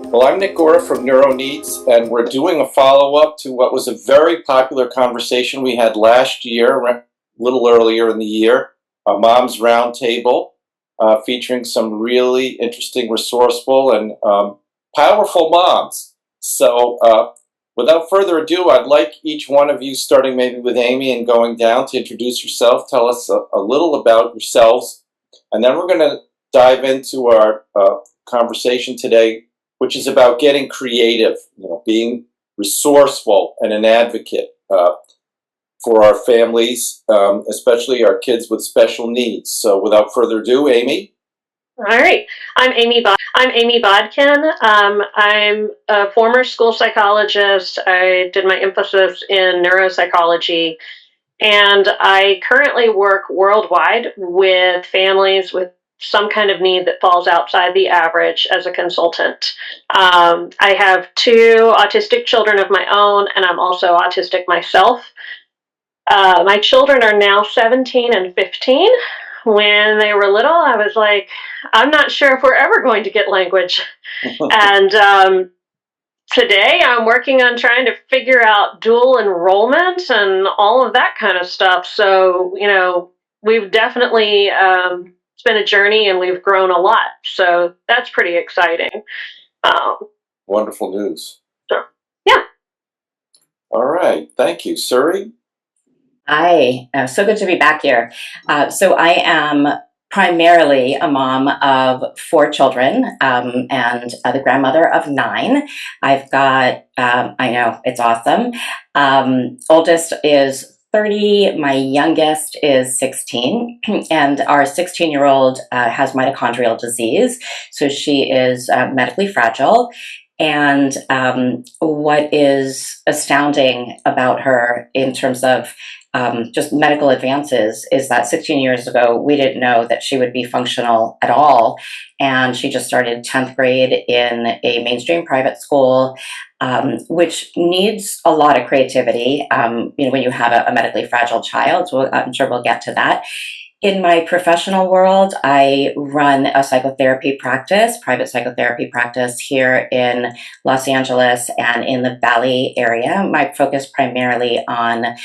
Well, I'm Nick Gora from NeuroNeeds, and we're doing a follow-up to what was a very popular conversation we had last year, a little earlier in the year, a Moms Roundtable, featuring some really interesting, resourceful, and powerful moms. So without further ado, I'd like each one of you, starting maybe with Amy and going down, to introduce yourself, tell us a little about yourselves, and then we're going to dive into our conversation today, which is about getting creative, being resourceful and an advocate for our families, especially our kids with special needs. So without further ado, Amy. All right. I'm Amy Bodkin. I'm a former school psychologist. I did my emphasis in neuropsychology, and I currently work worldwide with families with some kind of need that falls outside the average as a consultant. I have 2 autistic children of my own, and I'm also autistic myself. My children are now 17 and 15. When they were little, I was like, I'm not sure if we're ever going to get language. And today I'm working on trying to figure out dual enrollment and all of that kind of stuff. So, we've definitely, it's been a journey and we've grown a lot. So that's pretty exciting. Wonderful news. So, yeah. All right. Thank you. Suri? Hi, so good to be back here. So I am primarily a mom of 4 children and the grandmother of 9. I've got, I know, it's awesome. Oldest is 30, my youngest is 16, and our 16-year-old has mitochondrial disease, so she is medically fragile. And what is astounding about her in terms of just medical advances is that 16 years ago, we didn't know that she would be functional at all. And she just started 10th grade in a mainstream private school, which needs a lot of creativity, when you have a medically fragile child. So I'm sure we'll get to that. In my professional world, I run a psychotherapy practice, private psychotherapy practice here in Los Angeles and in the Valley area. My focus primarily on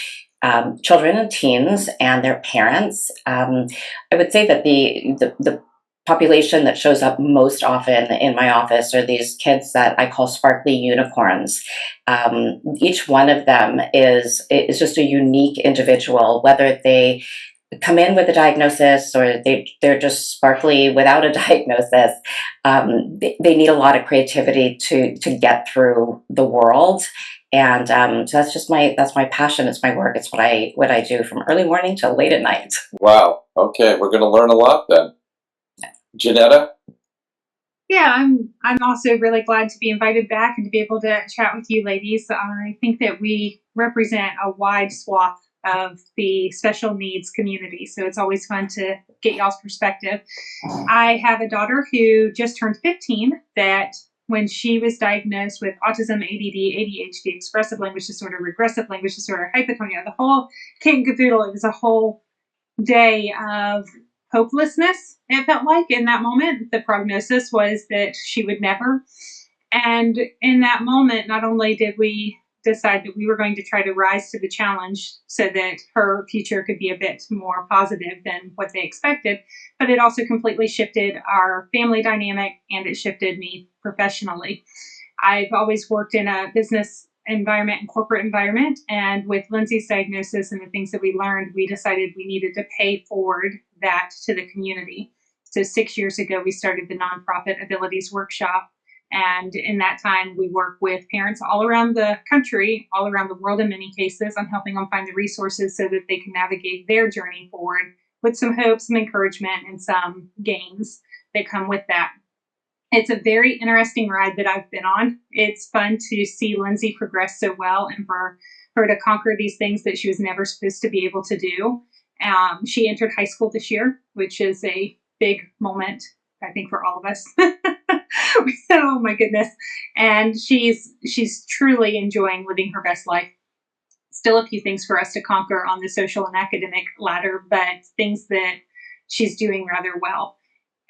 children and teens and their parents. I would say that the population that shows up most often in my office are these kids that I call sparkly unicorns. Each one of them is just a unique individual, whether they come in with a diagnosis or they're just sparkly without a diagnosis. They need a lot of creativity to get through the world. And so that's my passion. It's my work. It's what I do from early morning till late at night. Wow. Okay, we're going to learn a lot then. Jeanetta? Yeah, I'm also really glad to be invited back and to be able to chat with you ladies. I think that we represent a wide swath of the special needs community, so it's always fun to get y'all's perspective. I have a daughter who just turned 15 that when she was diagnosed with autism, ADD, ADHD, expressive language disorder, regressive language disorder, hypotonia, the whole kit and caboodle, it was a whole day of hopelessness, it felt like, in that moment. The prognosis was that she would never. And in that moment, not only did we decide that we were going to try to rise to the challenge so that her future could be a bit more positive than what they expected, but it also completely shifted our family dynamic and it shifted me professionally. I've always worked in a business environment and corporate environment, and with Lindsay's diagnosis and the things that we learned, we decided we needed to pay forward that to the community. So 6 years ago, we started the nonprofit Abilities Workshop. And in that time, we work with parents all around the country, all around the world in many cases, on helping them find the resources so that they can navigate their journey forward with some hope, some encouragement, and some gains that come with that. It's a very interesting ride that I've been on. It's fun to see Lindsay progress so well and for her to conquer these things that she was never supposed to be able to do. She entered high school this year, which is a big moment, I think, for all of us. Oh my goodness. And she's truly enjoying living her best life. Still a few things for us to conquer on the social and academic ladder, but things that she's doing rather well.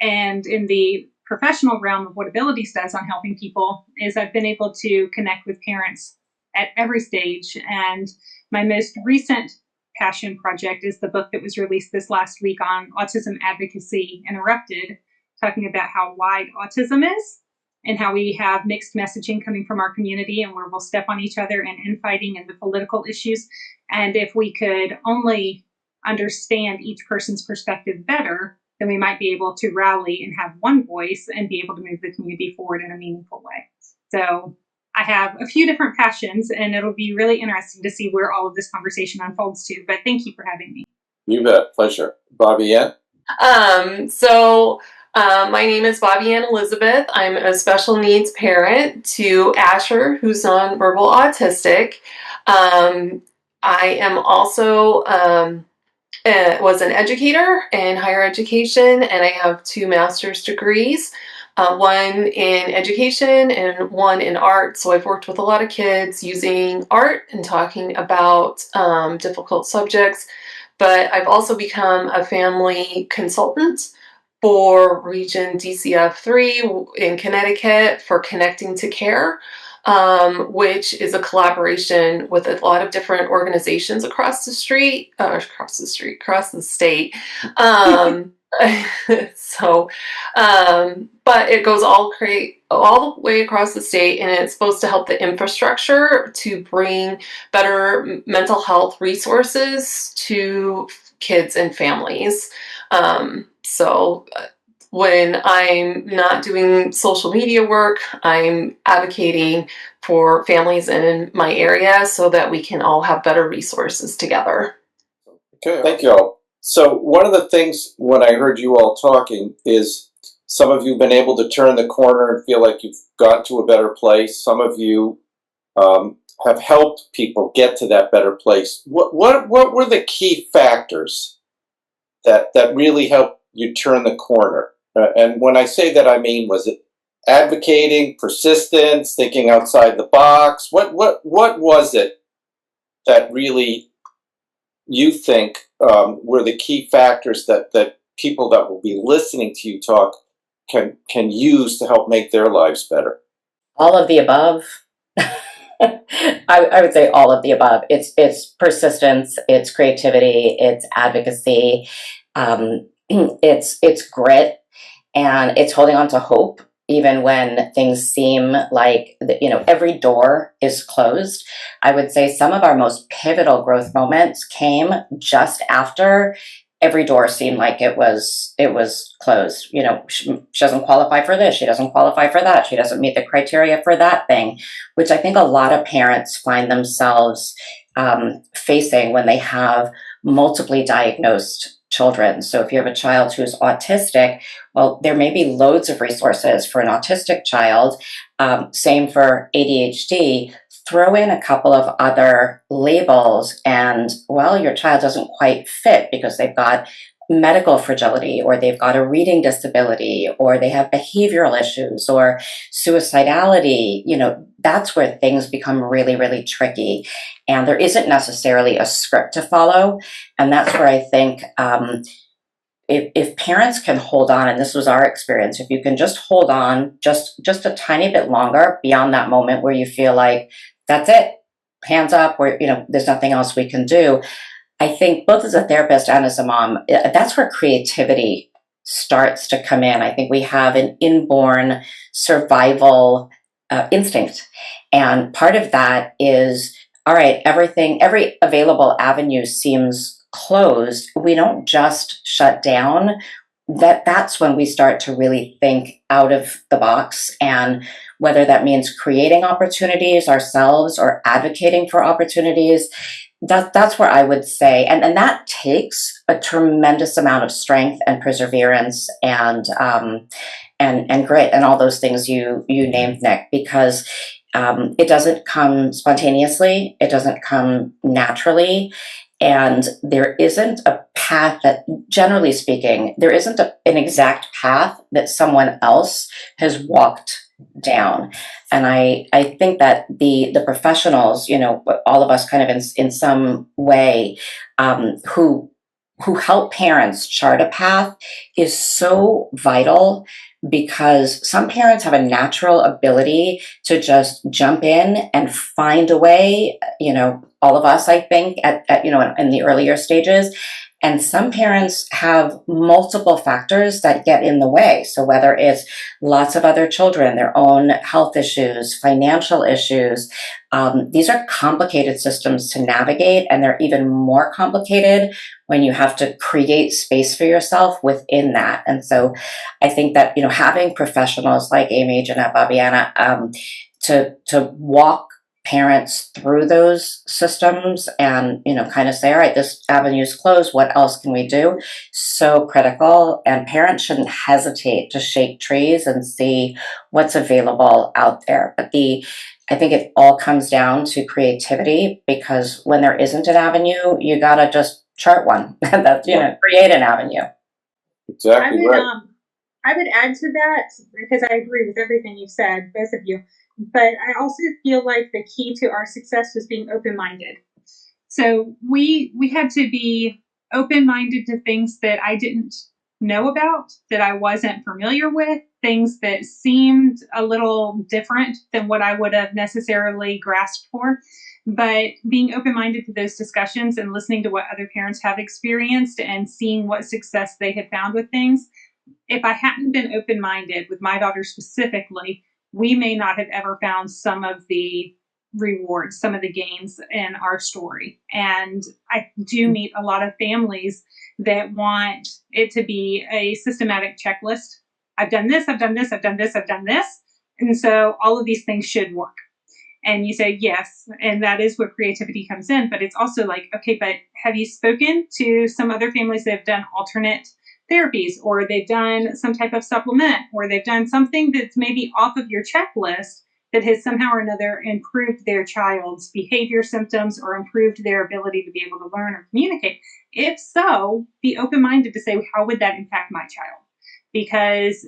And in the professional realm of what Abilities does on helping people is I've been able to connect with parents at every stage. And my most recent passion project is the book that was released this last week on autism advocacy interrupted, talking about how wide autism is and how we have mixed messaging coming from our community and where we'll step on each other and infighting and the political issues. And if we could only understand each person's perspective better, then we might be able to rally and have one voice and be able to move the community forward in a meaningful way. So I have a few different passions, and it'll be really interesting to see where all of this conversation unfolds to. But thank you for having me. You bet. Pleasure. Bobby Ann? My name is Bobby Ann Elizabeth. I'm a special needs parent to Asher, who's nonverbal autistic. I am also was an educator in higher education, and I have 2 master's degrees, one in education and one in art. So I've worked with a lot of kids using art and talking about difficult subjects, but I've also become a family consultant for Region DCF3 in Connecticut for Connecting to Care, which is a collaboration with a lot of different organizations across the state. But it goes all the way across the state, and it's supposed to help the infrastructure to bring better mental health resources to kids and families. When I'm not doing social media work, I'm advocating for families in my area so that we can all have better resources together. Okay, thank you all. So one of the things when I heard you all talking is some of you have been able to turn the corner and feel like you've got to a better place. Some of you have helped people get to that better place. What were the key factors that really helped you turn the corner? And when I say that, I mean, was it advocating, persistence, thinking outside the box? What was it that really you think were the key factors that people that will be listening to you talk can use to help make their lives better? All of the above. I would say all of the above. It's persistence, it's creativity, it's advocacy, it's grit, and it's holding on to hope even when things seem like every door is closed. I would say some of our most pivotal growth moments came just after every door seemed like it was closed. She doesn't qualify for this, she doesn't qualify for that, she doesn't meet the criteria for that thing, which I think a lot of parents find themselves facing when they have multiply diagnosed children. So if you have a child who's autistic, well, there may be loads of resources for an autistic child. Same for ADHD. Throw in a couple of other labels and, well, your child doesn't quite fit because they've got medical fragility, or they've got a reading disability, or they have behavioral issues or suicidality. That's where things become really, really tricky. And there isn't necessarily a script to follow. And that's where I think if parents can hold on, and this was our experience, if you can just hold on just a tiny bit longer beyond that moment where you feel like, that's it, hands up, or there's nothing else we can do. I think both as a therapist and as a mom, that's where creativity starts to come in. I think we have an inborn survival instinct. And part of that is, all right, every available avenue seems closed. We don't just shut down. That's when we start to really think out of the box, and whether that means creating opportunities ourselves or advocating for opportunities, that's where I would say, and that takes a tremendous amount of strength and perseverance and grit and all those things you named, Nick, because it doesn't come spontaneously, it doesn't come naturally. And there isn't a path that, generally speaking, there isn't an exact path that someone else has walked down. And I think that the professionals, all of us kind of in some way, who who help parents chart a path is so vital, because some parents have a natural ability to just jump in and find a way, all of us, I think, at in the earlier stages. And some parents have multiple factors that get in the way. So whether it's lots of other children, their own health issues, financial issues, these are complicated systems to navigate, and they're even more complicated when you have to create space for yourself within that. And so I think that, having professionals like Amy, Jeanette, Bobbiana, to walk parents through those systems and, kind of say, all right, this avenue is closed. What else can we do? So critical. And parents shouldn't hesitate to shake trees and see what's available out there. But I think it all comes down to creativity, because when there isn't an avenue, you got to just chart one. That's, create an avenue. Exactly right. I would add to that, because I agree with everything you said, both of you. But I also feel like the key to our success was being open-minded. So we had to be open-minded to things that I didn't know about, that I wasn't familiar with, things that seemed a little different than what I would have necessarily grasped for. But being open-minded to those discussions and listening to what other parents have experienced and seeing what success they had found with things. If I hadn't been open-minded with my daughter specifically, we may not have ever found some of the rewards, some of the gains in our story. And I do meet a lot of families that want it to be a systematic checklist. I've done this, I've done this, I've done this, I've done this. And so all of these things should work. And you say, yes, and that is where creativity comes in. But it's also like, okay, but have you spoken to some other families that have done alternate therapies, or they've done some type of supplement, or they've done something that's maybe off of your checklist that has somehow or another improved their child's behavior symptoms or improved their ability to be able to learn or communicate? If so, be open-minded to say, how would that impact my child? Because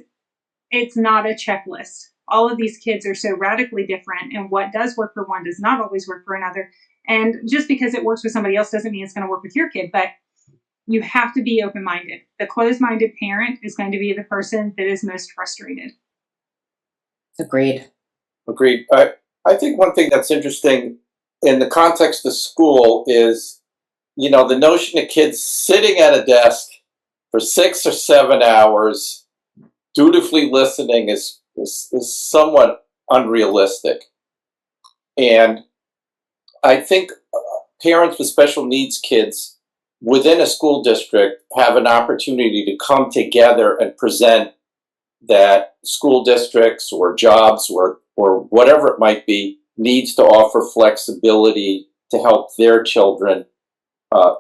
it's not a checklist. All of these kids are so radically different, and what does work for one does not always work for another. And just because it works with somebody else doesn't mean it's going to work with your kid, but you have to be open-minded. The closed-minded parent is going to be the person that is most frustrated. Agreed. I think one thing that's interesting in the context of school is, the notion of kids sitting at a desk for 6 or 7 hours, dutifully listening is somewhat unrealistic. And I think parents with special needs kids within a school district have an opportunity to come together and present that school districts or jobs or whatever it might be needs to offer flexibility to help their children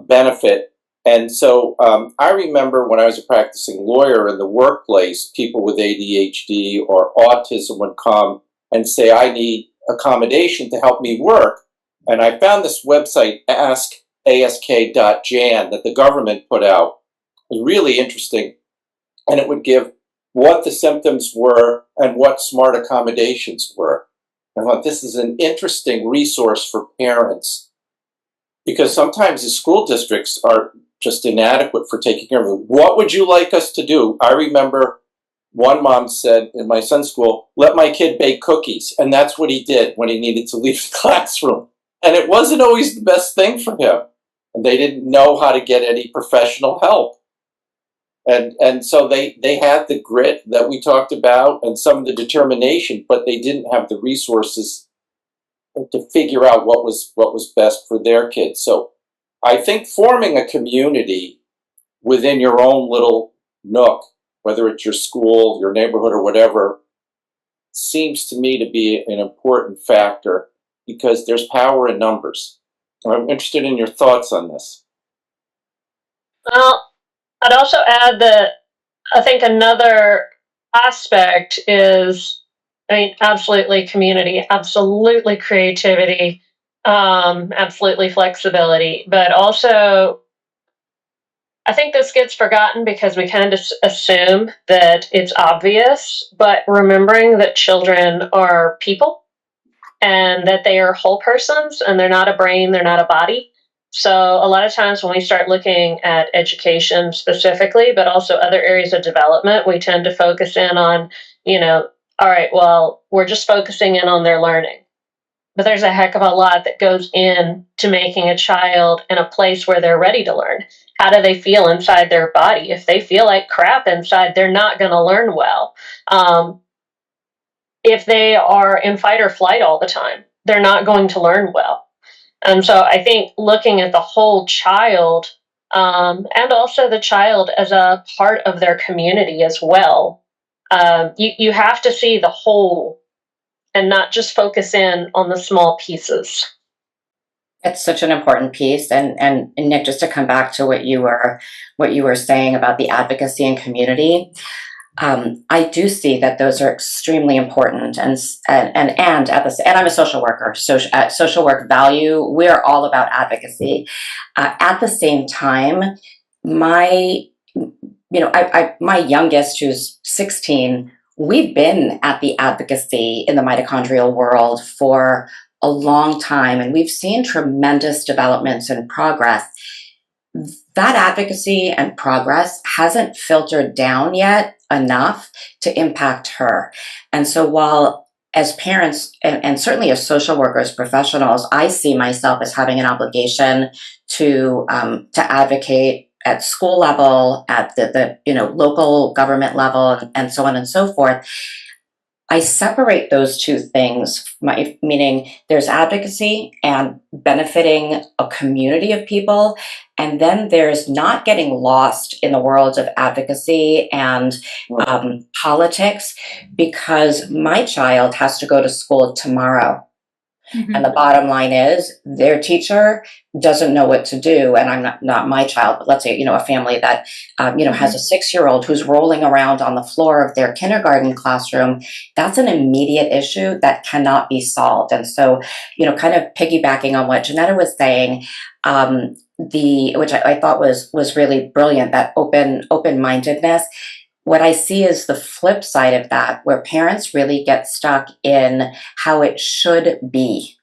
benefit. And so I remember when I was a practicing lawyer in the workplace, people with ADHD or autism would come and say, I need accommodation to help me work. And I found this website, ask.jan, that the government put out. It was really interesting. And it would give what the symptoms were and what smart accommodations were. I thought this is an interesting resource for parents, because sometimes the school districts are just inadequate for taking care of it. What would you like us to do? I remember one mom said in my son's school, let my kid bake cookies. And that's what he did when he needed to leave the classroom. And it wasn't always the best thing for him. And they didn't know how to get any professional help. And so they had the grit that we talked about and some of the determination, but they didn't have the resources to figure out what was best for their kids. So I think forming a community within your own little nook, whether it's your school, your neighborhood, or whatever, seems to me to be an important factor, because there's power in numbers. I'm interested in your thoughts on this. Well, I'd also add that I think another aspect is, absolutely community, absolutely creativity, absolutely flexibility, but also I think this gets forgotten because we kind of assume that it's obvious, but remembering that children are people and that they are whole persons and they're not a brain, they're not a body. So a lot of times when we start looking at education specifically, but also other areas of development, we tend to focus in on, all right, well, we're just focusing in on their learning. But there's a heck of a lot that goes in to making a child in a place where they're ready to learn. How do they feel inside their body? If they feel like crap inside, they're not going to learn well. If they are in fight or flight all the time, they're not going to learn well. And so I think looking at the whole child, and also the child as a part of their community as well, you have to see the whole and not just focus in on the small pieces. It's such an important piece, and Nick, just to come back to what you were saying about the advocacy and community, I do see that those are extremely important, and I'm a social worker. Social work value. We're all about advocacy. At the same time, my youngest, who's 16, we've been at the advocacy in the mitochondrial world for a long time, and we've seen tremendous developments and progress. That advocacy and progress hasn't filtered down yet enough to impact her. And so while as parents and certainly as social workers, professionals, I see myself as having an obligation to advocate at school level, at the local government level, and so on and so forth. I separate those two things, meaning there's advocacy and benefiting a community of people, and then there's not getting lost in the worlds of advocacy and politics, because my child has to go to school tomorrow. Mm-hmm. And the bottom line is their teacher doesn't know what to do. And I'm not my child, but let's say, a family that, has a 6-year-old who's rolling around on the floor of their kindergarten classroom. That's an immediate issue that cannot be solved. And so, kind of piggybacking on what Jeanetta was saying, which I thought was really brilliant, that open-mindedness. What I see is the flip side of that, where parents really get stuck in how it should be.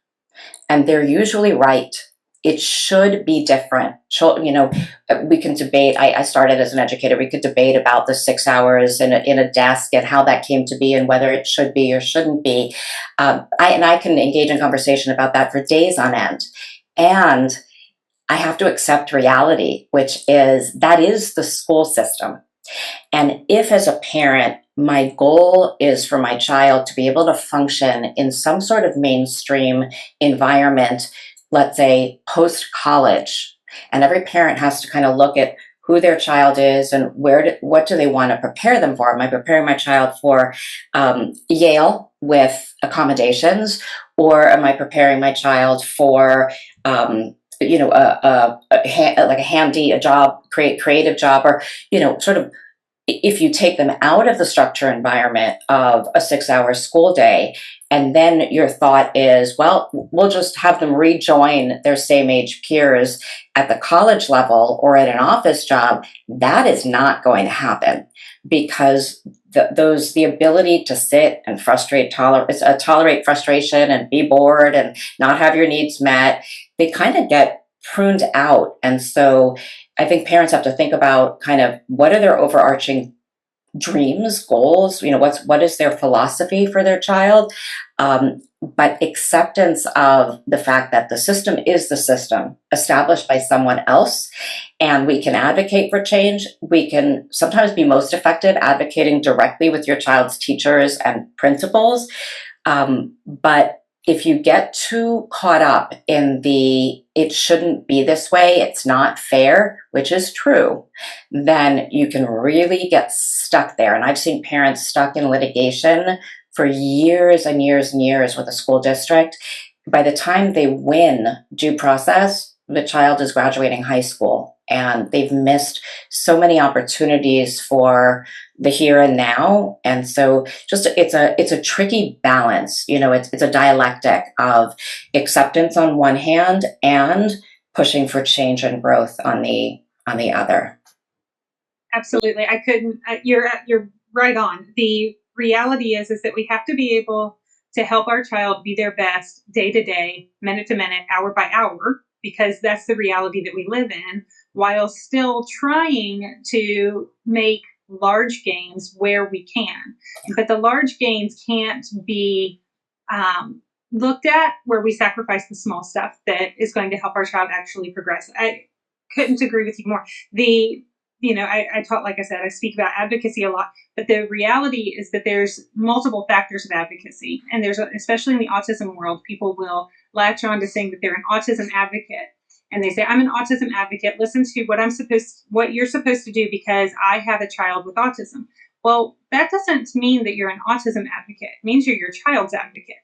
And they're usually right. It should be different. We can debate. I started as an educator. We could debate about the 6 hours in a desk and how that came to be and whether it should be or shouldn't be. I can engage in conversation about that for days on end. And I have to accept reality, which is that is the school system. And if, as a parent, my goal is for my child to be able to function in some sort of mainstream environment, let's say post-college, and every parent has to kind of look at who their child is and what do they want to prepare them for. Am I preparing my child for Yale with accommodations, or am I preparing my child for a job, creative job, or, sort of, if you take them out of the structure environment of a 6-hour school day, and then your thought is, well, we'll just have them rejoin their same age peers at the college level or at an office job, that is not going to happen, because the ability to sit and tolerate frustration and be bored and not have your needs met, they kind of get pruned out. And so I think parents have to think about kind of what are their overarching dreams, goals, what is their philosophy for their child, but acceptance of the fact that the system is the system established by someone else, and we can advocate for change. We can sometimes be most effective advocating directly with your child's teachers and principals, but if you get too caught up in it shouldn't be this way, it's not fair, which is true, then you can really get stuck there. And I've seen parents stuck in litigation for years and years and years with a school district. By the time they win due process, the child is graduating high school, and they've missed so many opportunities for the here and now. And so it's a tricky balance. It's a dialectic of acceptance on one hand and pushing for change and growth on the other. Absolutely. I couldn't, you're right on. The reality is that we have to be able to help our child be their best day to day, minute to minute, hour by hour. because that's the reality that we live in, while still trying to make large gains where we can. But the large gains can't be looked at where we sacrifice the small stuff that is going to help our child actually progress. I couldn't agree with you more. I talk, like I said, I speak about advocacy a lot, but the reality is that there's multiple factors of advocacy. And especially in the autism world, people will latch on to saying that they're an autism advocate. And they say, I'm an autism advocate. Listen to what you're supposed to do because I have a child with autism. Well, that doesn't mean that you're an autism advocate. It means you're your child's advocate.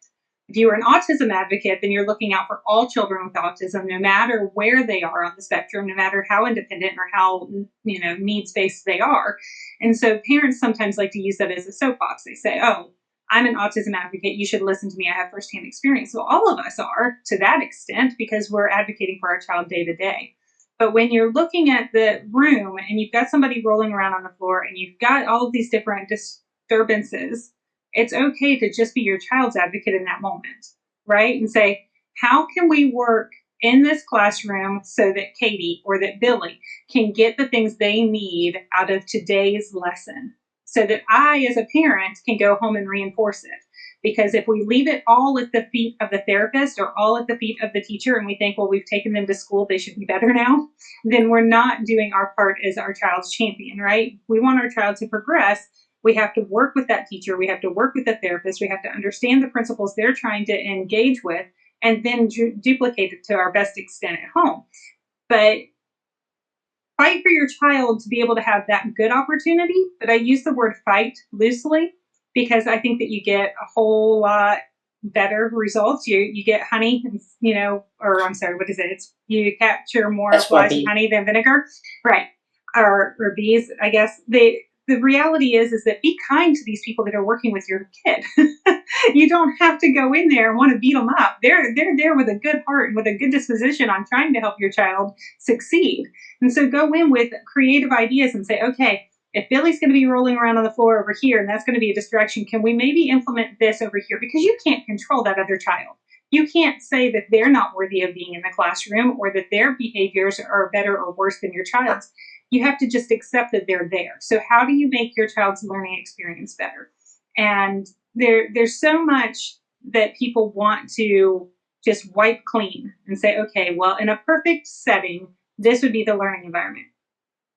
If you are an autism advocate, then you're looking out for all children with autism, no matter where they are on the spectrum, no matter how independent or how, needs-based they are. And so parents sometimes like to use that as a soapbox. They say, oh, I'm an autism advocate. You should listen to me. I have firsthand experience. Well, all of us are to that extent because we're advocating for our child day to day. But when you're looking at the room and you've got somebody rolling around on the floor and you've got all of these different disturbances, it's okay to just be your child's advocate in that moment, right? And say, how can we work in this classroom so that Katie or that Billy can get the things they need out of today's lesson so that I, as a parent, can go home and reinforce it? Because if we leave it all at the feet of the therapist or all at the feet of the teacher and we think, well, we've taken them to school, they should be better now, then we're not doing our part as our child's champion, right? We want our child to progress. We have to work with that teacher. We have to work with the therapist. We have to understand the principles they're trying to engage with and then duplicate it to our best extent at home. But fight for your child to be able to have that good opportunity. But I use the word fight loosely because I think that you get a whole lot better results. You get honey, or I'm sorry, what is it? You capture more flies with honey than vinegar, right? Or bees, I guess. The reality is that be kind to these people that are working with your kid. You don't have to go in there and want to beat them up. They're there with a good heart and with a good disposition on trying to help your child succeed. And so go in with creative ideas and say, okay, if Billy's going to be rolling around on the floor over here and that's going to be a distraction, can we maybe implement this over here? Because you can't control that other child. You can't say that they're not worthy of being in the classroom or that their behaviors are better or worse than your child's. You have to just accept that they're there. So how do you make your child's learning experience better? And there's so much that people want to just wipe clean and say, okay, well, in a perfect setting, this would be the learning environment.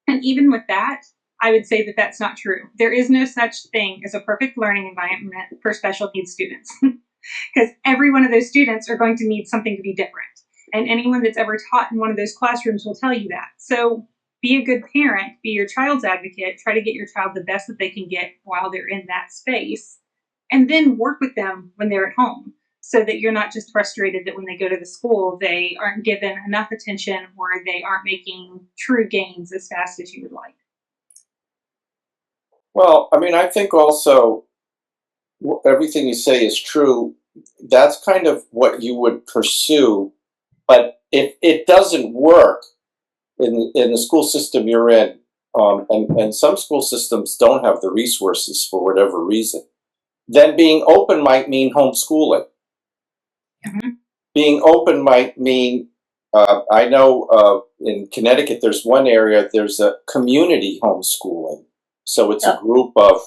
And even with that, I would say that that's not true. There is no such thing as a perfect learning environment for special needs students because every one of those students are going to need something to be different. And anyone that's ever taught in one of those classrooms will tell you that. So be a good parent, be your child's advocate, try to get your child the best that they can get while they're in that space, and then work with them when they're at home so that you're not just frustrated that when they go to the school, they aren't given enough attention or they aren't making true gains as fast as you would like. Well, I think also everything you say is true. That's kind of what you would pursue. But if it doesn't work, in the school system you're in, and some school systems don't have the resources for whatever reason, then being open might mean homeschooling. Mm-hmm. Being open might mean, I know in Connecticut there's one area, there's a community homeschooling. So it's a group of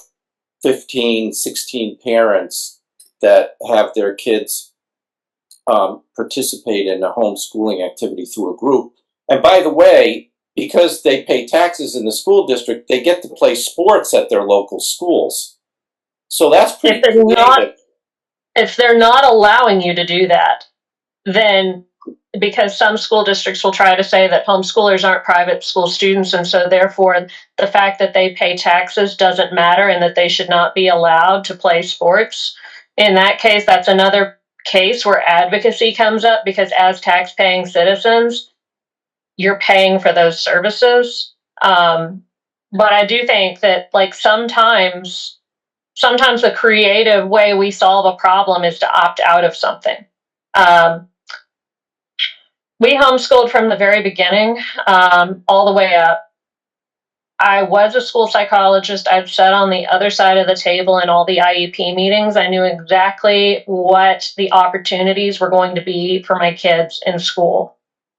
15, 16 parents that have their kids participate in a homeschooling activity through a group. And by the way, because they pay taxes in the school district, they get to play sports at their local schools. So that's pretty creative. If they're not allowing you to do that, then because some school districts will try to say that homeschoolers aren't private school students, and so therefore the fact that they pay taxes doesn't matter and that they should not be allowed to play sports. In that case, that's another case where advocacy comes up because as tax-paying citizens, you're paying for those services. But I do think that sometimes the creative way we solve a problem is to opt out of something. We homeschooled from the very beginning, all the way up. I was a school psychologist. I've sat on the other side of the table in all the IEP meetings. I knew exactly what the opportunities were going to be for my kids in school.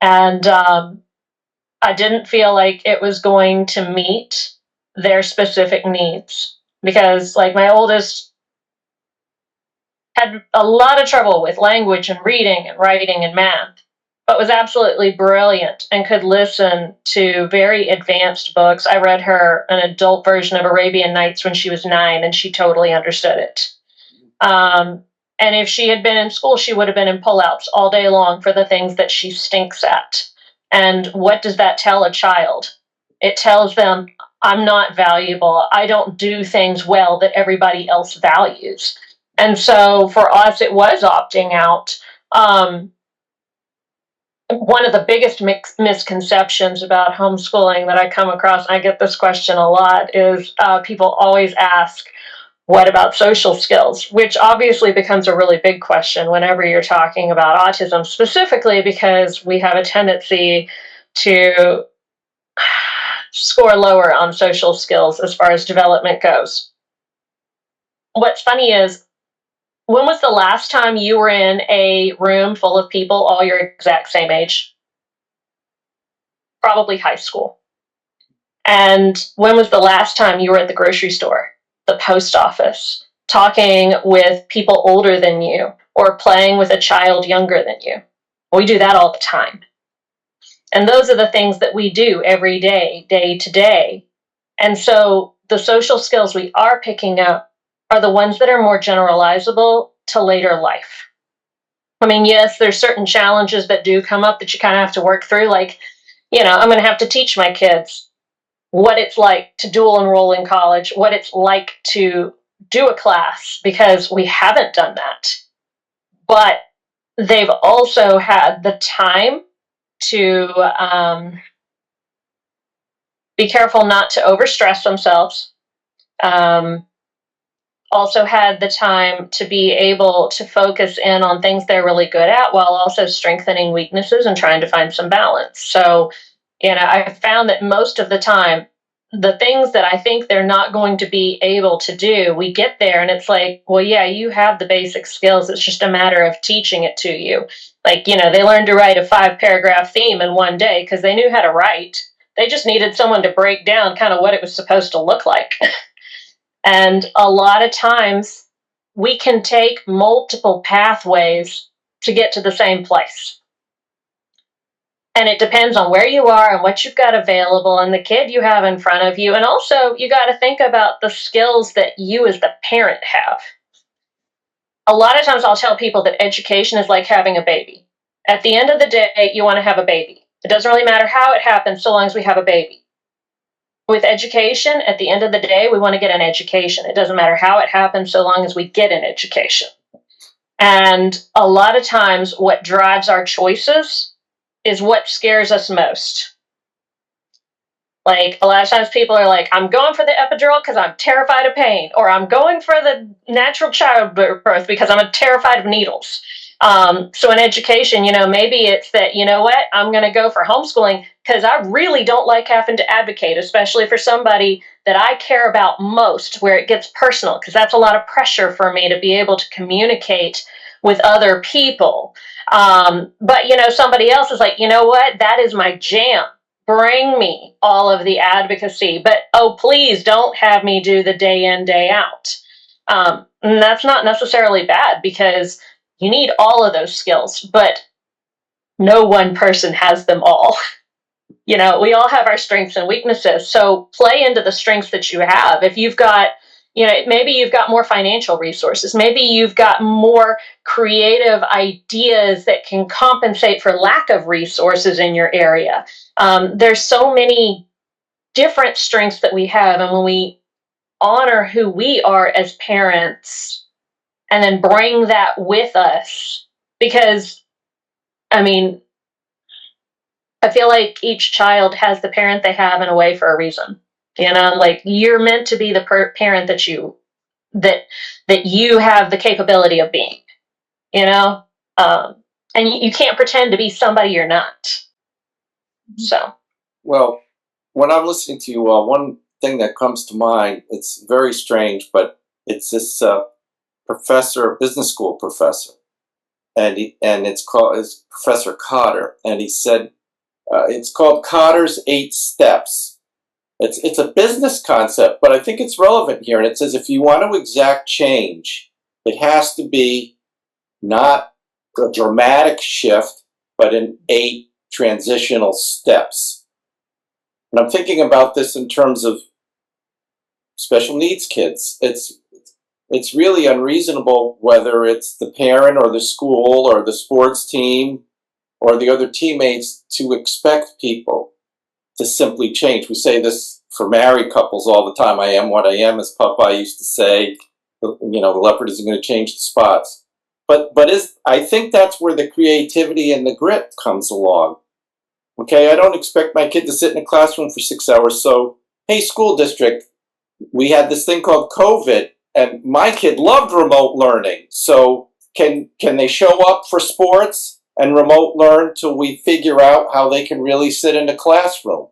And I didn't feel like it was going to meet their specific needs because, like, my oldest had a lot of trouble with language and reading and writing and math, but was absolutely brilliant and could listen to very advanced books. I read her an adult version of Arabian Nights when she was 9, and she totally understood it. And if she had been in school, she would have been in pullouts all day long for the things that she stinks at. And what does that tell a child? It tells them, I'm not valuable. I don't do things well that everybody else values. And so for us, it was opting out. One of the biggest misconceptions about homeschooling that I come across, and I get this question a lot, is people always ask, what about social skills? Which obviously becomes a really big question whenever you're talking about autism, specifically because we have a tendency to score lower on social skills as far as development goes. What's funny is, when was the last time you were in a room full of people all your exact same age? Probably high school. And when was the last time you were at the grocery store, the post office, talking with people older than you, or playing with a child younger than you? We do that all the time. And those are the things that we do every day, day to day. And so the social skills we are picking up are the ones that are more generalizable to later life. I mean, yes, there's certain challenges that do come up that you kind of have to work through. Like, I'm going to have to teach my kids what it's like to dual enroll in college, what it's like to do a class, because we haven't done that. But they've also had the time to be careful not to overstress themselves. Also had the time to be able to focus in on things they're really good at while also strengthening weaknesses and trying to find some balance. So, I found that most of the time, the things that I think they're not going to be able to do, we get there and it's like, well, yeah, you have the basic skills. It's just a matter of teaching it to you. Like, they learned to write a 5-paragraph theme in one day because they knew how to write. They just needed someone to break down kind of what it was supposed to look like. And a lot of times we can take multiple pathways to get to the same place. And it depends on where you are and what you've got available and the kid you have in front of you. And also, you got to think about the skills that you as the parent have. A lot of times I'll tell people that education is like having a baby. At the end of the day, you want to have a baby. It doesn't really matter how it happens so long as we have a baby. With education, at the end of the day, we want to get an education. It doesn't matter how it happens so long as we get an education. And a lot of times what drives our choices is what scares us most. Like, a lot of times people are like, I'm going for the epidural because I'm terrified of pain, or I'm going for the natural childbirth because I'm terrified of needles. So in education, maybe it's that, I'm going to go for homeschooling because I really don't like having to advocate, especially for somebody that I care about most, where it gets personal, because that's a lot of pressure for me to be able to communicate with other people. But, somebody else is like, that is my jam. Bring me all of the advocacy, but, oh, please don't have me do the day in, day out. And that's not necessarily bad, because you need all of those skills, but no one person has them all. We all have our strengths and weaknesses. So play into the strengths that you have. If you've got, maybe you've got more financial resources. Maybe you've got more creative ideas that can compensate for lack of resources in your area. There's so many different strengths that we have. And when we honor who we are as parents, and then bring that with us, because, I feel like each child has the parent they have in a way for a reason. Like, you're meant to be the parent that you have the capability of being, and you can't pretend to be somebody you're not. So. Well, when I'm listening to you, one thing that comes to mind, it's very strange, but it's this professor, business school professor, and it's Professor Cotter, and he said it's called Cotter's 8 Steps. It's a business concept, but I think it's relevant here. And it says if you want to exact change, it has to be not a dramatic shift, but in 8 transitional steps. And I'm thinking about this in terms of special needs kids. It's really unreasonable, whether it's the parent or the school or the sports team or the other teammates, to expect people to simply change. We say this for married couples all the time. I am what I am, as Popeye used to say. The leopard isn't going to change the spots. But I think that's where the creativity and the grit comes along. Okay, I don't expect my kid to sit in a classroom for 6 hours. So, hey, school district, we had this thing called COVID, and my kid loved remote learning. So can they show up for sports and remote learn till we figure out how they can really sit in a classroom?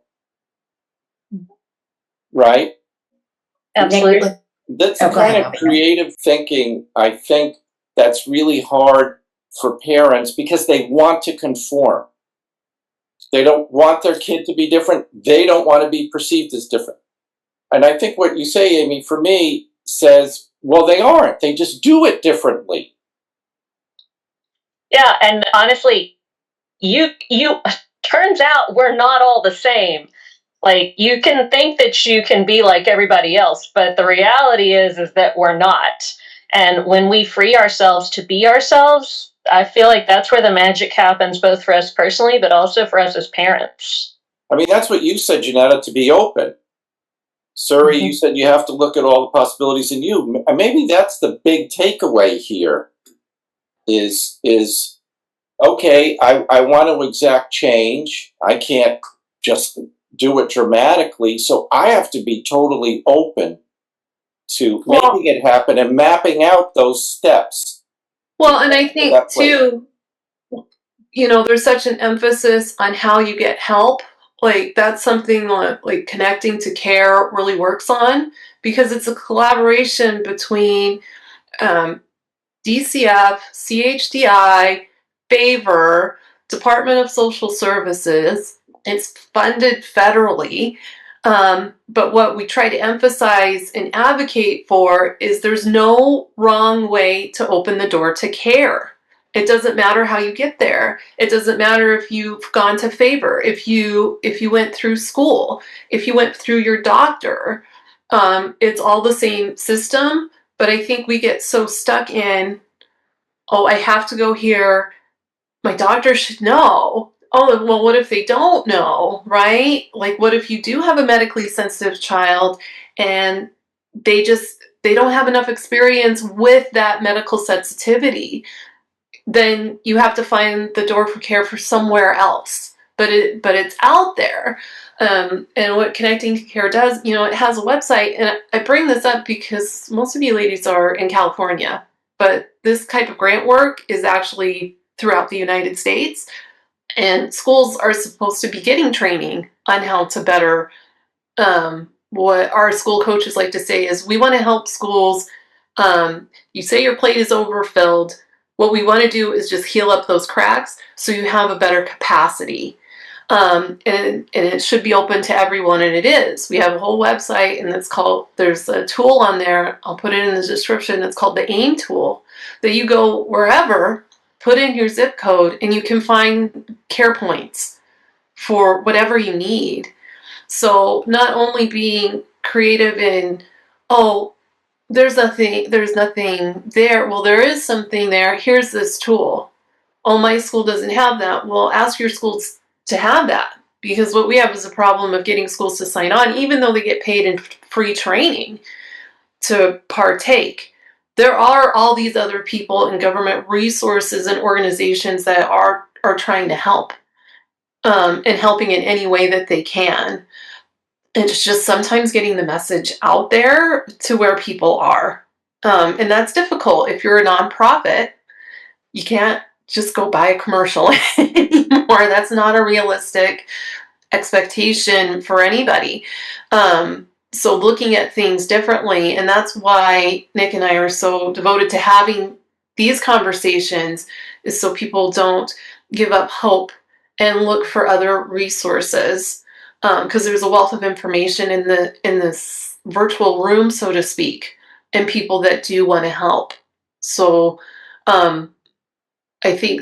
Right? Absolutely. That's the kind of creative thinking, I think, that's really hard for parents because they want to conform. They don't want their kid to be different. They don't want to be perceived as different. And I think what you say, Amy, for me, says, well, they aren't. They just do it differently. Yeah, and honestly, you turns out we're not all the same. Like, you can think that you can be like everybody else, but the reality is that we're not. And when we free ourselves to be ourselves, I feel like that's where the magic happens, both for us personally, but also for us as parents. I mean, that's what you said, Jeanetta, to be open. Suri, you said you have to look at all the possibilities in you. Maybe that's the big takeaway here is okay, I want to exact change. I can't just do it dramatically, so I have to be totally open to making it happen and mapping out those steps. Well, and I think too, there's such an emphasis on how you get help. Like, that's something like connecting to care really works on, because it's a collaboration between DCF, CHDI, Favor, Department of Social Services. It's funded federally. But what we try to emphasize and advocate for is there's no wrong way to open the door to care. It doesn't matter how you get there. It doesn't matter if you've gone to Favor, if you went through school, if you went through your doctor. It's all the same system, but I think we get so stuck in, oh, I have to go here. My doctor should know. Oh, well, what if they don't know, right? Like, what if you do have a medically sensitive child and they don't have enough experience with that medical sensitivity? Then you have to find the door for care for somewhere else. But it's out there. And what Connecting to Care does, it has a website. And I bring this up because most of you ladies are in California. But this type of grant work is actually throughout the United States. And schools are supposed to be getting training on how to better, what our school coaches like to say is, we want to help schools. You say your plate is overfilled. What we want to do is just heal up those cracks so you have a better capacity. And it should be open to everyone, and it is. We have a whole website, and there's a tool on there, I'll put it in the description, it's called the AIM tool, that you go wherever, put in your zip code, and you can find care points for whatever you need. So not only being creative in, oh, there's nothing there. Well, there is something there. Here's this tool. Oh, my school doesn't have that. Well, ask your schools to have that, because what we have is a problem of getting schools to sign on, even though they get paid in free training to partake. There are all these other people and government resources and organizations that are trying to help, and helping in any way that they can. It's just sometimes getting the message out there to where people are. And that's difficult. If you're a nonprofit, you can't just go buy a commercial anymore. That's not a realistic expectation for anybody. So looking at things differently, and that's why Nick and I are so devoted to having these conversations is so people don't give up hope and look for other resources, because there's a wealth of information in this virtual room, so to speak, and people that do want to help. So I think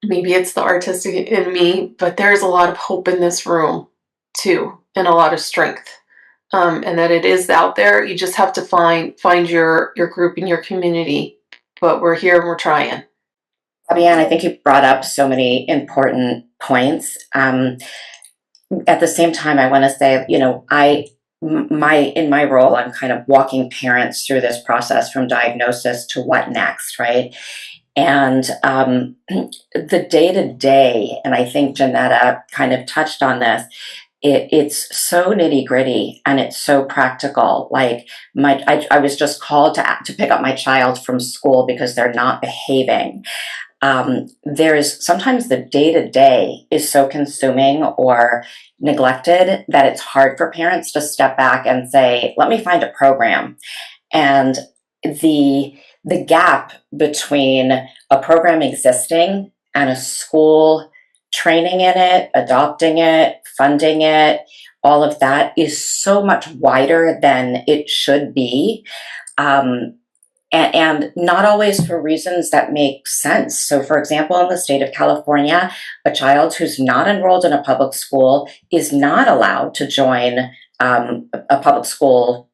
maybe it's the artistic in me, but there's a lot of hope in this room too, and a lot of strength. And that it is out there. You just have to find your group and your community. But we're here and we're trying. Fabienne, I think you brought up so many important points. At the same time, I want to say, in my role, I'm kind of walking parents through this process from diagnosis to what next, right? And the day-to-day, and I think Jeanetta kind of touched on this, it's so nitty-gritty and it's so practical. Like I was just called to pick up my child from school because they're not behaving. There's sometimes the day-to-day is so consuming or neglected that it's hard for parents to step back and say, let me find a program. And the gap between a program existing and a school training in it, adopting it, funding it, all of that is so much wider than it should be. And not always for reasons that make sense. So, for example, in the state of California, a child who's not enrolled in a public school is not allowed to join a public school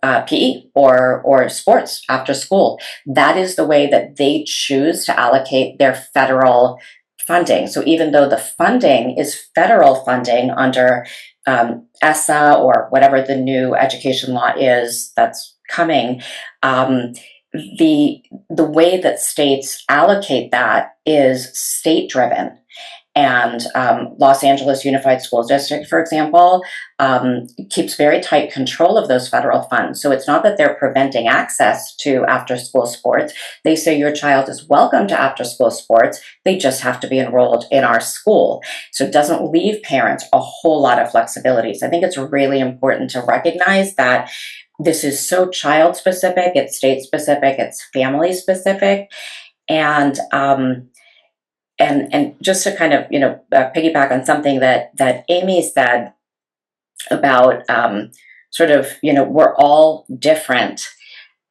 PE or sports after school. That is the way that they choose to allocate their federal funding. So even though the funding is federal funding under ESSA or whatever the new education law is that's coming, the way that states allocate that is state driven. And Los Angeles Unified School District, for example, keeps very tight control of those federal funds. So it's not that they're preventing access to after-school sports. They say your child is welcome to after-school sports. They just have to be enrolled in our school. So it doesn't leave parents a whole lot of flexibility. So I think it's really important to recognize that this is so child-specific, it's state-specific, it's family-specific. And just to kind of, piggyback on something that Amy said about sort of, we're all different.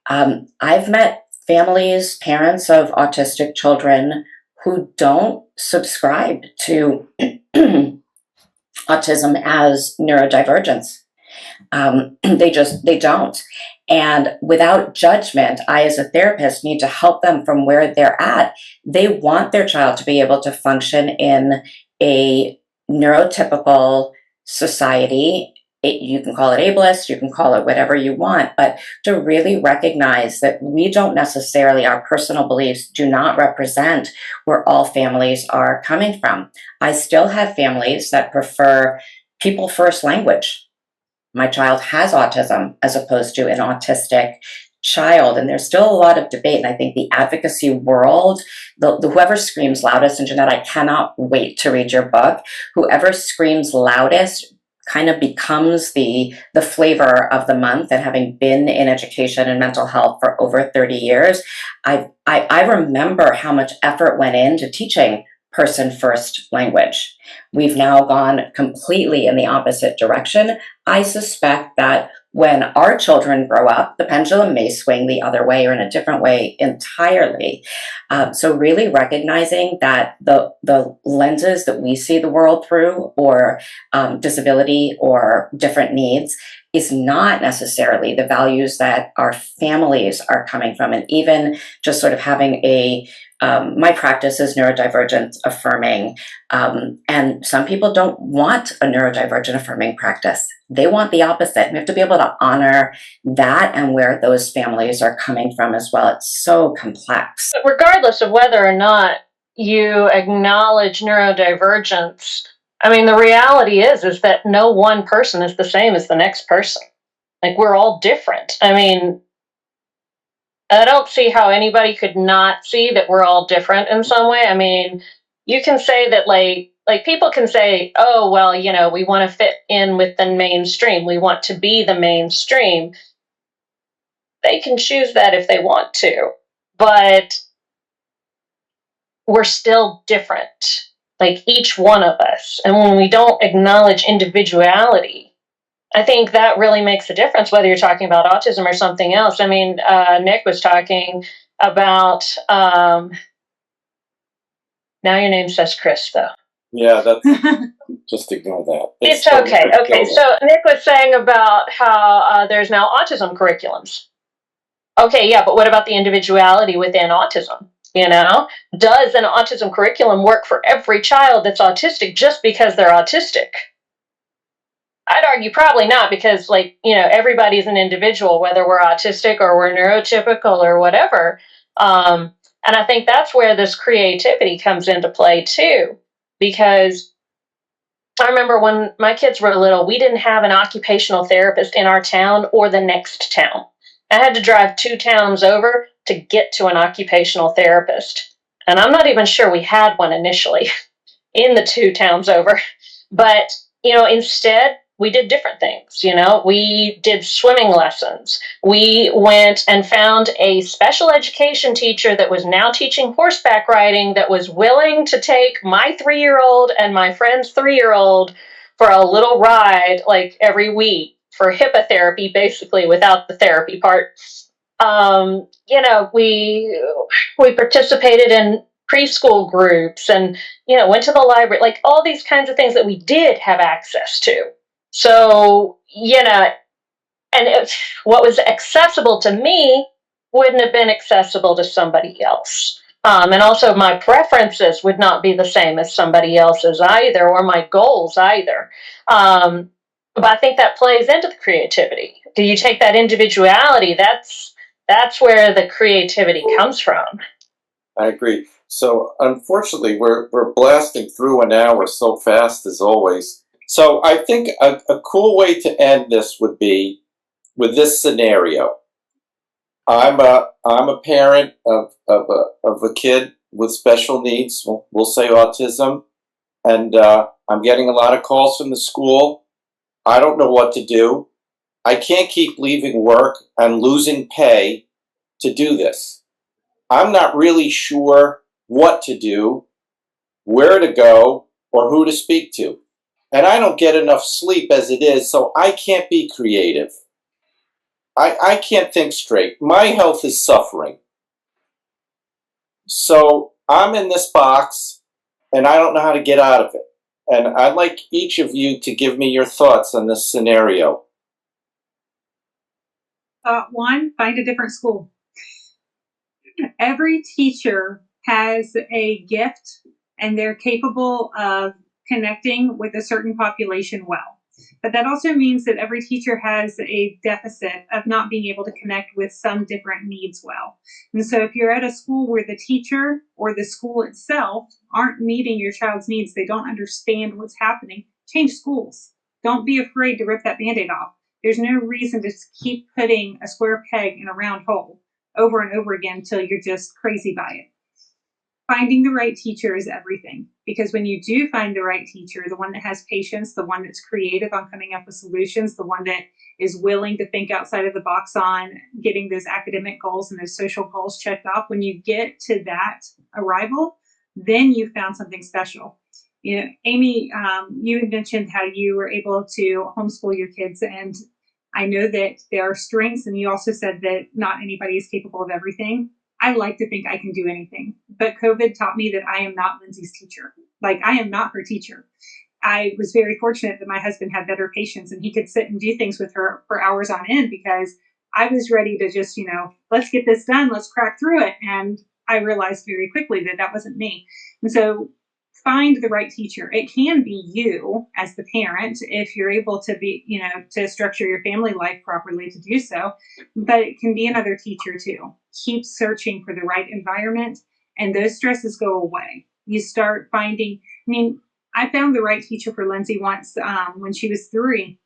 I've met families, parents of autistic children who don't subscribe to autism as neurodivergence. They don't. And without judgment, I, as a therapist, need to help them from where they're at. They want their child to be able to function in a neurotypical society. You can call it ableist, you can call it whatever you want, but to really recognize that we don't necessarily, our personal beliefs do not represent where all families are coming from. I still have families that prefer people first language. My child has autism as opposed to an autistic child. And there's still a lot of debate. And I think the advocacy world, whoever screams loudest, and Jeanette, I cannot wait to read your book. Whoever screams loudest kind of becomes the flavor of the month. And having been in education and mental health for over 30 years, I remember how much effort went into teaching person first language. We've now gone completely in the opposite direction. I suspect that when our children grow up, the pendulum may swing the other way or in a different way entirely. So really recognizing that the lenses that we see the world through, or disability or different needs, is not necessarily the values that our families are coming from. And even just sort of having my practice is neurodivergent affirming. And some people don't want a neurodivergent affirming practice. They want the opposite. We have to be able to honor that and where those families are coming from as well. It's so complex. But regardless of whether or not you acknowledge neurodivergence, I mean, the reality is that no one person is the same as the next person. Like, we're all different. I mean, I don't see how anybody could not see that we're all different in some way. I mean, you can say that, like people can say, oh, well, we want to fit in with the mainstream. We want to be the mainstream. they can choose that if they want to. But we're still different, like each one of us. And when we don't acknowledge individuality, I think that really makes a difference, whether you're talking about autism or something else. I mean, Nick was talking about, now your name says Chris, though. Yeah, that's just ignore that. It's okay. Okay, so Nick was saying about how there's now autism curriculums. Okay, yeah, but what about the individuality within autism? You know, does an autism curriculum work for every child that's autistic just because they're autistic? I'd argue probably not, because, like, you know, everybody's an individual, whether we're autistic or we're neurotypical or whatever. And I think that's where this creativity comes into play too, because I remember when my kids were little, we didn't have an occupational therapist in our town or the next town. I had to drive 2 towns over to get to an occupational therapist. And I'm not even sure we had one initially in the 2 towns over. But, you know, instead, we did different things. You know, we did swimming lessons. We went and found a special education teacher that was now teaching horseback riding, that was willing to take my 3-year-old and my friend's 3-year-old for a little ride, like, every week for HIPAA therapy, basically, without the therapy part. You know, we participated in preschool groups and, you know, went to the library, like all these kinds of things that we did have access to. So, you know, and what was accessible to me wouldn't have been accessible to somebody else. And also my preferences would not be the same as somebody else's either, or my goals either. But I think that plays into the creativity. Do you take that individuality? That's where the creativity comes from. I agree. So unfortunately, we're blasting through an hour so fast as always. So I think a cool way to end this would be with this scenario. I'm a parent of a kid with special needs. We'll say autism, and I'm getting a lot of calls from the school. I don't know what to do. I can't keep leaving work and losing pay to do this. I'm not really sure what to do, where to go, or who to speak to. And I don't get enough sleep as it is, so I can't be creative. I can't think straight. My health is suffering. So I'm in this box, and I don't know how to get out of it. And I'd like each of you to give me your thoughts on this scenario. 1, find a different school. Every teacher has a gift, and they're capable of connecting with a certain population well. But that also means that every teacher has a deficit of not being able to connect with some different needs well. And so if you're at a school where the teacher or the school itself aren't meeting your child's needs, they don't understand what's happening, change schools. Don't be afraid to rip that Band-Aid off. There's no reason to keep putting a square peg in a round hole over and over again until you're just crazy by it. Finding the right teacher is everything, because when you do find the right teacher, the one that has patience, the one that's creative on coming up with solutions, the one that is willing to think outside of the box on getting those academic goals and those social goals checked off, when you get to that arrival, then you found something special. You know, Amy, you had mentioned how you were able to homeschool your kids, and I know that there are strengths, and you also said that not anybody is capable of everything. I like to think I can do anything, but COVID taught me that I am not Lindsay's teacher. Like, I am not her teacher. I was very fortunate that my husband had better patience, and he could sit and do things with her for hours on end, because I was ready to just, you know, let's get this done, let's crack through it. And I realized very quickly that that wasn't me. And so find the right teacher. It can be you as the parent if you're able to be, you know, to structure your family life properly to do so, but it can be another teacher too. Keep searching for the right environment, and those stresses go away. You start finding, I mean, I found the right teacher for Lindsay once when she was 3.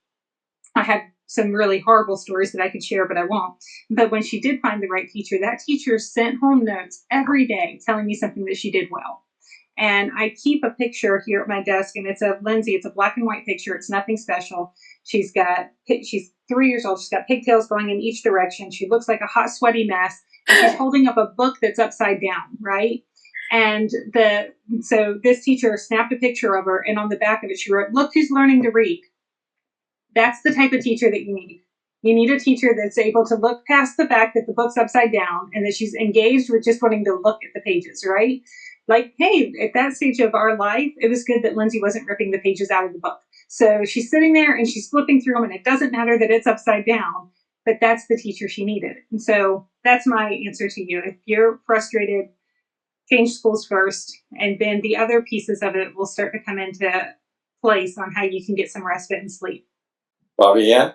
I had some really horrible stories that I could share, but I won't. But when she did find the right teacher, that teacher sent home notes every day telling me something that she did well. And I keep a picture here at my desk, and it's of Lindsay. It's a black and white picture. It's nothing special. She's 3 years old. She's got pigtails going in each direction. She looks like a hot, sweaty mess. And she's holding up a book that's upside down, right? And so this teacher snapped a picture of her, and on the back of it, she wrote, "Look who's learning to read." That's the type of teacher that you need. You need a teacher that's able to look past the fact that the book's upside down and that she's engaged with just wanting to look at the pages, right? Like, hey, at that stage of our life, it was good that Lindsay wasn't ripping the pages out of the book. So she's sitting there and she's flipping through them, and it doesn't matter that it's upside down, but that's the teacher she needed. And so that's my answer to you. If you're frustrated, change schools first, and then the other pieces of it will start to come into place on how you can get some respite and sleep. Bobby Ann?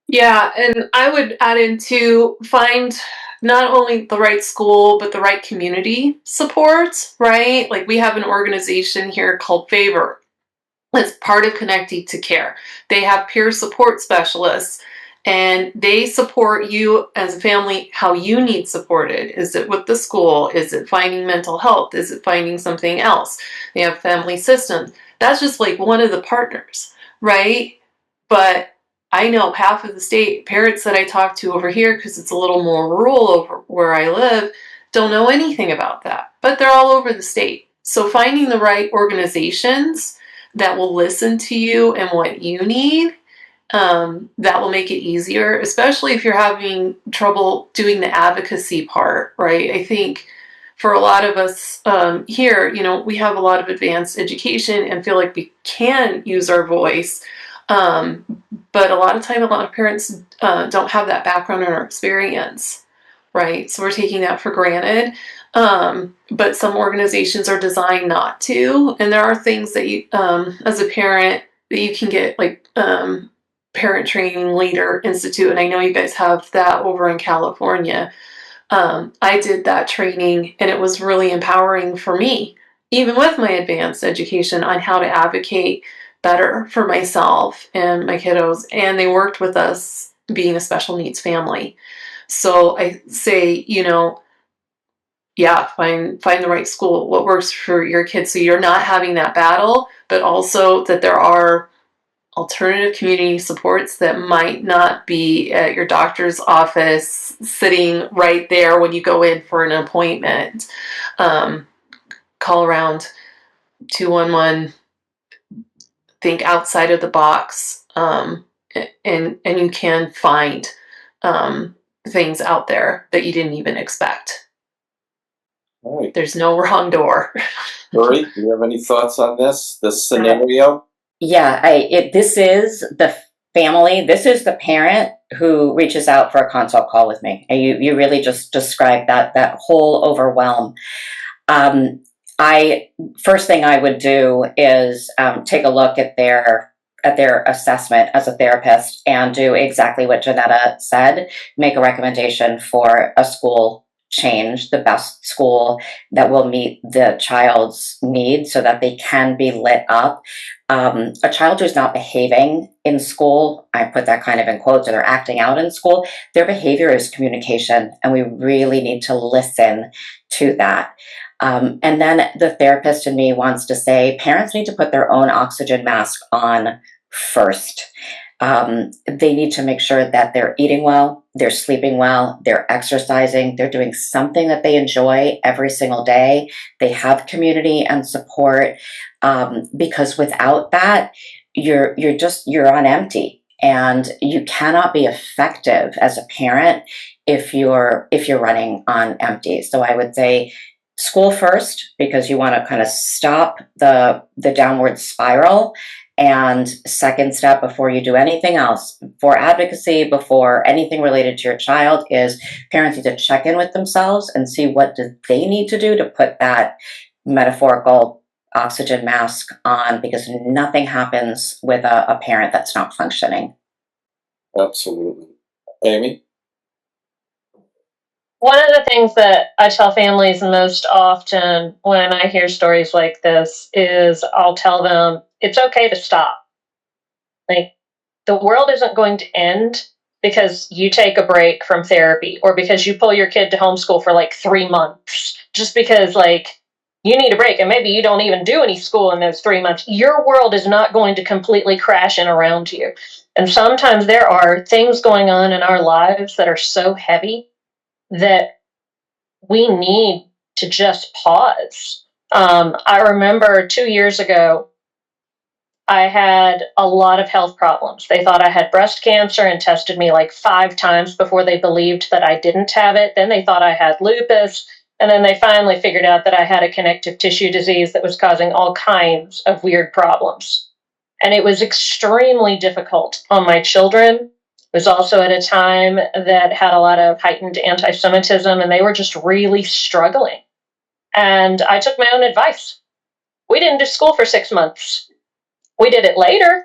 Yeah, and I would add in to find not only the right school, but the right community support, right? Like we have an organization here called Favor. It's part of Connecting to Care. They have peer support specialists, and they support you as a family how you need supported. Is it with the school? Is it finding mental health? Is it finding something else? They have family systems. That's just like one of the partners, right? But I know half of the state parents that I talk to over here, because it's a little more rural over where I live, don't know anything about that, but they're all over the state. So finding the right organizations that will listen to you and what you need, that will make it easier, especially if you're having trouble doing the advocacy part, right? I think for a lot of us here, we have a lot of advanced education and feel like we can use our voice. But a lot of time, a lot of parents don't have that background or experience, right? So we're taking that for granted. But some organizations are designed not to. And there are things that you, as a parent, that you can get, like Parent Training Leader Institute. And I know you guys have that over in California. I did that training, and it was really empowering for me, even with my advanced education, on how to advocate better for myself and my kiddos. And they worked with us being a special needs family. So I say, find the right school, what works for your kids, so you're not having that battle, but also that there are alternative community supports that might not be at your doctor's office sitting right there when you go in for an appointment. Call around 211, think outside of the box, and you can find things out there that you didn't even expect. All right. There's no wrong door. Suri, do you have any thoughts on this scenario? Yeah, this is the family. This is the parent who reaches out for a consult call with me. And you really just described that whole overwhelm. First thing I would do is take a look at their assessment as a therapist and do exactly what Jeanetta said, make a recommendation for a school change, the best school that will meet the child's needs so that they can be lit up. A child who's not behaving in school, I put that kind of in quotes, or they're acting out in school, their behavior is communication, and we really need to listen to that. And then the therapist in me wants to say, parents need to put their own oxygen mask on first. They need to make sure that they're eating well, they're sleeping well, they're exercising, they're doing something that they enjoy every single day. They have community and support, because without that, you're on empty, and you cannot be effective as a parent if you're running on empty. So I would say school first, because you want to kind of stop the downward spiral. And second step, before you do anything else, for advocacy, before anything related to your child, is parents need to check in with themselves and see what do they need to do to put that metaphorical oxygen mask on, because nothing happens with a parent that's not functioning. Absolutely. Amy? One of the things that I tell families most often when I hear stories like this is I'll tell them it's okay to stop. Like, the world isn't going to end because you take a break from therapy or because you pull your kid to homeschool for like 3 months, just because you need a break, and maybe you don't even do any school in those 3 months. Your world is not going to completely crash in around you. And sometimes there are things going on in our lives that are so heavy that we need to just pause. I remember 2 years ago, I had a lot of health problems. They thought I had breast cancer and tested me like 5 times before they believed that I didn't have it. Then they thought I had lupus. And then they finally figured out that I had a connective tissue disease that was causing all kinds of weird problems. And it was extremely difficult on my children. It was also at a time that had a lot of heightened anti-Semitism, and they were just really struggling. And I took my own advice. We didn't do school for 6 months. We did it later,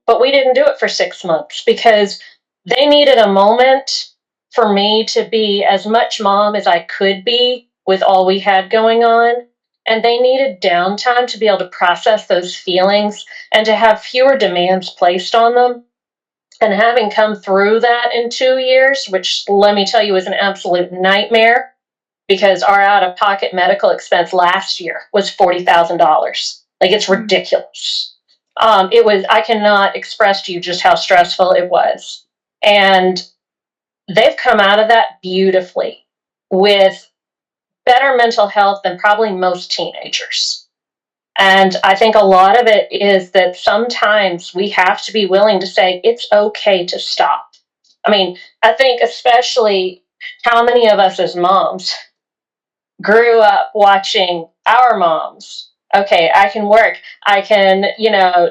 but we didn't do it for 6 months because they needed a moment for me to be as much mom as I could be with all we had going on. And they needed downtime to be able to process those feelings and to have fewer demands placed on them. And having come through that in 2 years, which let me tell you was an absolute nightmare, because our out-of-pocket medical expense last year was $40,000. Like, it's ridiculous. I cannot express to you just how stressful it was. And they've come out of that beautifully with better mental health than probably most teenagers. And I think a lot of it is that sometimes we have to be willing to say it's okay to stop. I mean, I think especially how many of us as moms grew up watching our moms. Okay, I can work. I can,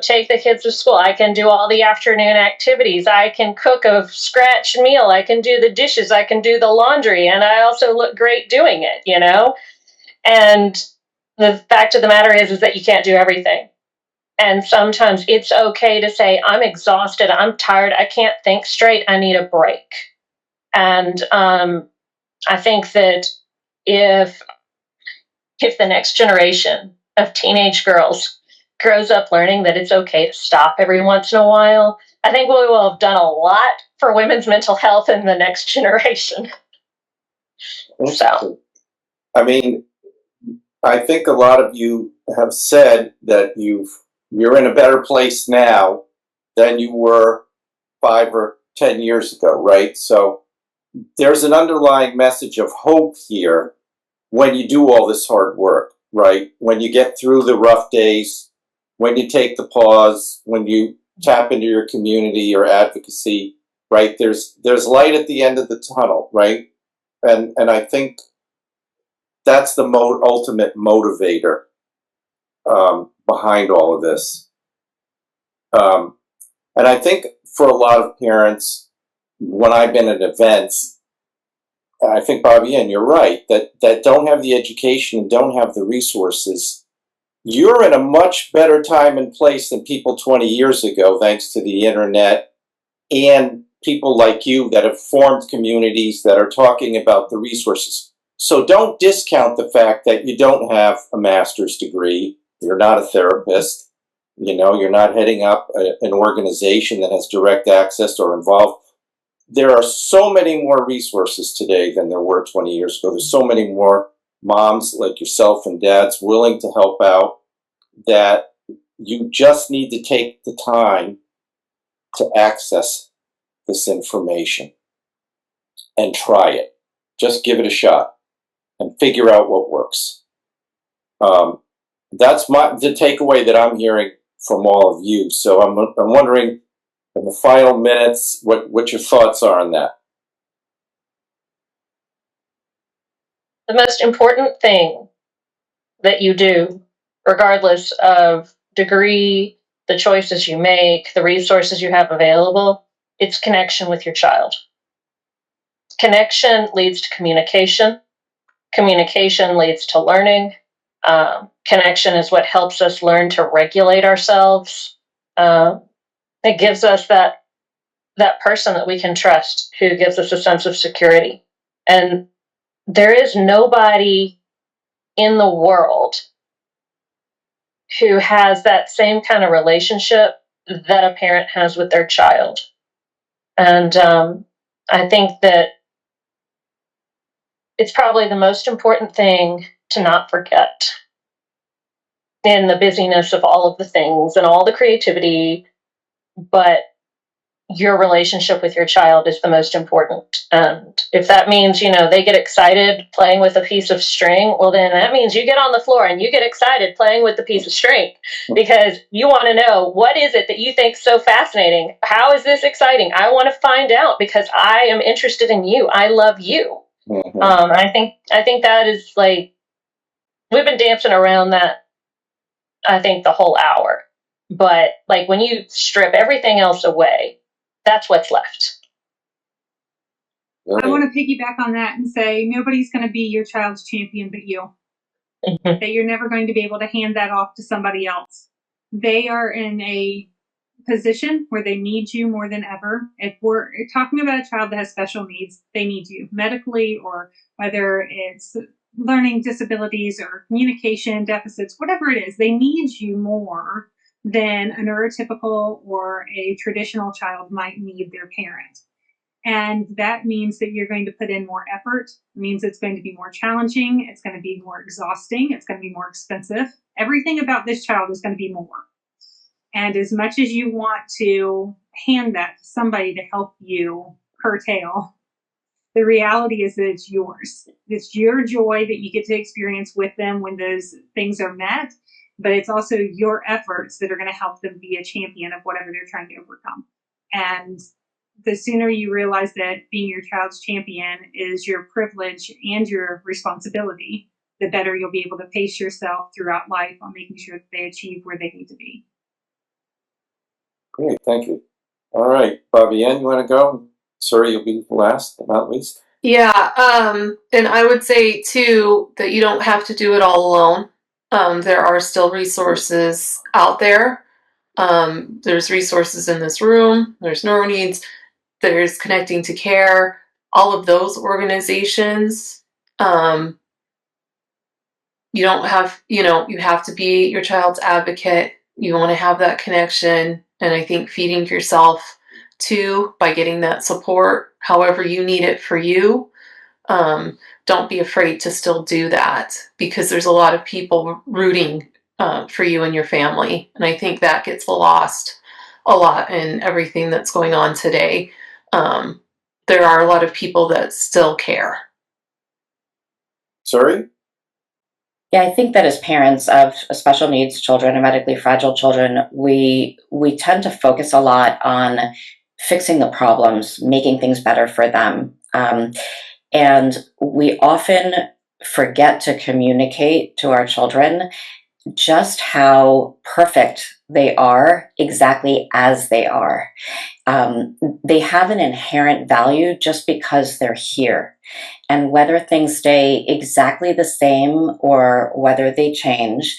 take the kids to school. I can do all the afternoon activities. I can cook a scratch meal. I can do the dishes. I can do the laundry. And I also look great doing it. And the fact of the matter is that you can't do everything. And sometimes it's okay to say, I'm exhausted. I'm tired. I can't think straight. I need a break. And I think that if the next generation of teenage girls grows up learning that it's okay to stop every once in a while, I think we will have done a lot for women's mental health in the next generation. So, I mean, I think a lot of you have said that you're in a better place now than you were 5 or 10 years ago, right? So there's an underlying message of hope here when you do all this hard work, right? When you get through the rough days, when you take the pause, when you tap into your community, your advocacy, right? There's light at the end of the tunnel, right? And I think that's the ultimate motivator behind all of this. And I think for a lot of parents, when I've been at events, I think, Bobby, and you're right, that don't have the education and don't have the resources, you're in a much better time and place than people 20 years ago, thanks to the internet and people like you that have formed communities that are talking about the resources. So don't discount the fact that you don't have a master's degree, you're not a therapist, you're not heading up an organization that has direct access or involved. There are so many more resources today than there were 20 years ago. There's so many more moms like yourself and dads willing to help out, that you just need to take the time to access this information and try it. Just give it a shot and figure out what works. That's the takeaway that I'm hearing from all of you. So I'm wondering, in the final minutes, what your thoughts are on that. the most important thing that you do, regardless of degree, the choices you make, the resources you have available, it's connection with your child. Connection leads to communication. Communication leads to learning. Connection is what helps us learn to regulate ourselves. It gives us that person that we can trust, who gives us a sense of security. And there is nobody in the world who has that same kind of relationship that a parent has with their child. And I think that it's probably the most important thing to not forget. in the busyness of all of the things and all the creativity, but your relationship with your child is the most important. And if that means, they get excited playing with a piece of string, well, then that means you get on the floor and you get excited playing with the piece of string, because you want to know, what is it that you think so fascinating? How is this exciting? I want to find out, because I am interested in you. I love you. Mhm. I think that is like, we've been dancing around that, I think, the whole hour. But like, when you strip everything else away, that's what's left. I want to piggyback on that and say nobody's going to be your child's champion but you. Mhm. That you're never going to be able to hand that off to somebody else. They are in a position where they need you more than ever. If we're talking about a child that has special needs, they need you medically, or whether it's learning disabilities or communication deficits, whatever it is, they need you more than a neurotypical or a traditional child might need their parent. And that means that you're going to put in more effort. It means it's going to be more challenging. It's going to be more exhausting. It's going to be more expensive. Everything about this child is going to be more. And as much as you want to hand that to somebody to help you curtail, the reality is that it's yours. It's your joy that you get to experience with them when those things are met. But it's also your efforts that are going to help them be a champion of whatever they're trying to overcome. And the sooner you realize that being your child's champion is your privilege and your responsibility, the better you'll be able to pace yourself throughout life on making sure that they achieve where they need to be. Great, thank you. All right, Fabienne, you want to go? Suri, you'll be last but not least. Yeah, and I would say too that you don't have to do it all alone. There are still resources out there. There's resources in this room. There's NeuroNeeds. There's Connecting to Care. All of those organizations. You don't have, you have to be your child's advocate. You want to have that connection. And I think feeding yourself too, by getting that support, however you need it for you. Don't be afraid to still do that, because there's a lot of people rooting for you and your family. And I think that gets lost a lot in everything that's going on today. There are a lot of people that still care. Suri? Yeah, I think that as parents of special needs children and medically fragile children, we tend to focus a lot on fixing the problems, making things better for them. And we often forget to communicate to our children just how perfect they are exactly as they are. They have an inherent value just because they're here. And whether things stay exactly the same or whether they change,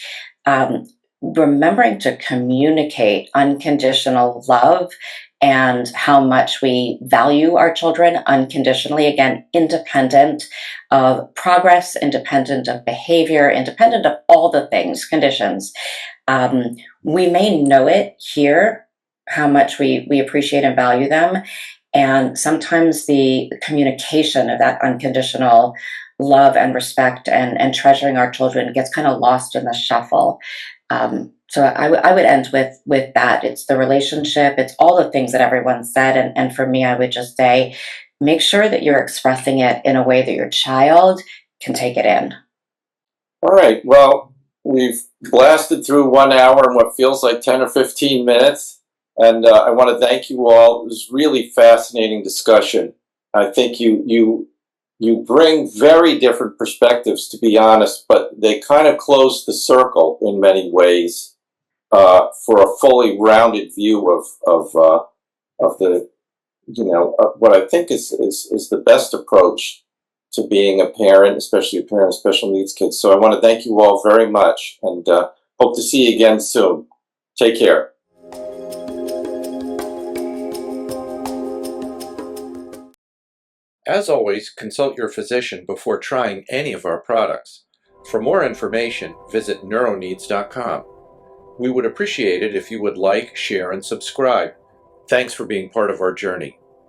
remembering to communicate unconditional love and how much we value our children unconditionally, again, independent of progress, independent of behavior, independent of all the things, conditions. We may know it here, how much we appreciate and value them. And sometimes the communication of that unconditional love and respect and treasuring our children gets kind of lost in the shuffle. So I would end with that. It's the relationship. It's all the things that everyone said. And for me, I would just say, make sure that you're expressing it in a way that your child can take it in. All right, well, we've blasted through 1 hour in what feels like 10 or 15 minutes. And I want to thank you all. It was really fascinating discussion. I think you bring very different perspectives, to be honest, but they kind of close the circle in many ways for a fully rounded view of the what I think is the best approach to being a parent, especially a parent of special needs kids. So I want to thank you all very much, and hope to see you again soon. Take care. As always, consult your physician before trying any of our products. For more information, visit NeuroNeeds.com. We would appreciate it if you would like, share, and subscribe. Thanks for being part of our journey.